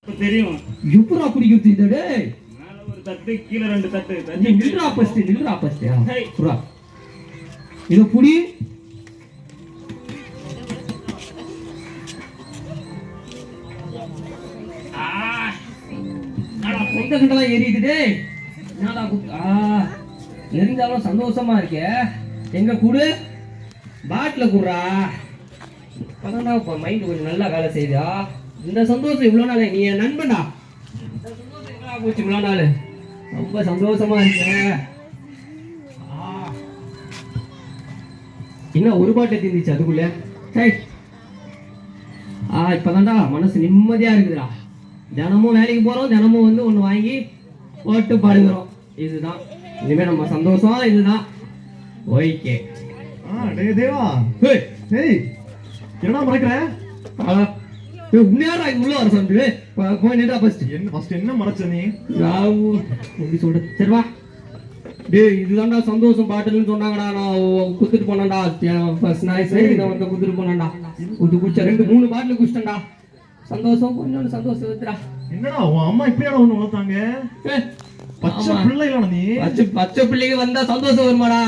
தெரியும். எப்படா பிடிக்கிறது இத டேய்? மேல ஒரு தட்டு கீழ ரெண்டு தட்டு. நீ நில்றா ஃபர்ஸ்ட். புரா. இத புடி. நாடா பொந்த கண்டலாம் ஏறிது டேய். நாடா எரிஞ்சாலும் சந்தோஷமா இருக்கே. எங்க கூடு? பாட்ல குடுறா. பதனா மைண்ட் கொஞ்சம் நல்லா வேலை செய்தா. இந்த சந்தோஷம் இவ்வளவு நாள் நீ என் நண்பனா. இந்த சந்தோஷம் எங்க போச்சு இவ்வளவு நாள்? ரொம்ப சந்தோஷமா இருக்கேன். என்ன ஒரு பாட்டை தீர்ந்துச்சு அதுக்குள்ள? சரி இப்பதான்டா மனசு நிம்மதியா இருக்குதுடா. தினமும் வேலைக்கு போறோம், தினமும் வந்து ஒண்ணு வாங்கி போட்டு பாடுகிறோம். இதுதான் இனிமே நம்ம சந்தோஷம். இதுதான் ஓகே. டேய் தேவா, சரி என்னடா மறக்கற? உன்னையாரா உள்ள வர சொன்னது? போய் நின்றா ஃபர்ஸ்ட். என்ன மறச்ச நீ? எப்படி சொல்ற? சரி வா. டேய் இதுதான்டா சந்தோஷம் பாட்டுன்னு சொன்னாங்கடா. நான் குத்துட்டு போனேன்டா. ஃபர்ஸ்ட் நாய் சரி நான் வந்து குத்துட்டு போனேன்டா. குடிச்ச 2-3 பாட்டில் குடிச்சிட்டேன்டா. சந்தோஷம் கொஞ்சம் சந்தோஷம் வந்துடா. என்னடா உன் அம்மா இப்படியாடா ஒண்ணு வளர்த்தாங்க? பச்சை பிள்ளைகளா நீ? பச்சை பிள்ளைங்க வந்தா சந்தோஷம் வருமாடா.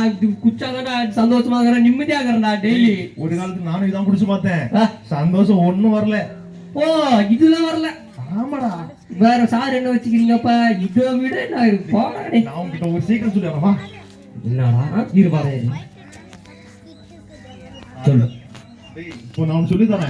குச்சாங்கடா சந்தோஷமாகற நிம்மதியாகறடா டெய்லி. ஒரு காலத்துக்கு நானும் இதான் குடிச்சு பார்த்தேன். சந்தோஷம் ஒண்ணும் வரல. ஓ இதெல்லாம் வரல? ஆமாடா. வேற சார் என்ன வச்சுக்கிறீங்கப்பா? இதை விட நான் போடா. நான் உன்கிட்ட ஒரு சீக்கிரம் சொல்லிடுறேன். என்னடா இருப்பாரு சொல்லு. இப்போ நான் சொல்லி தரேன்.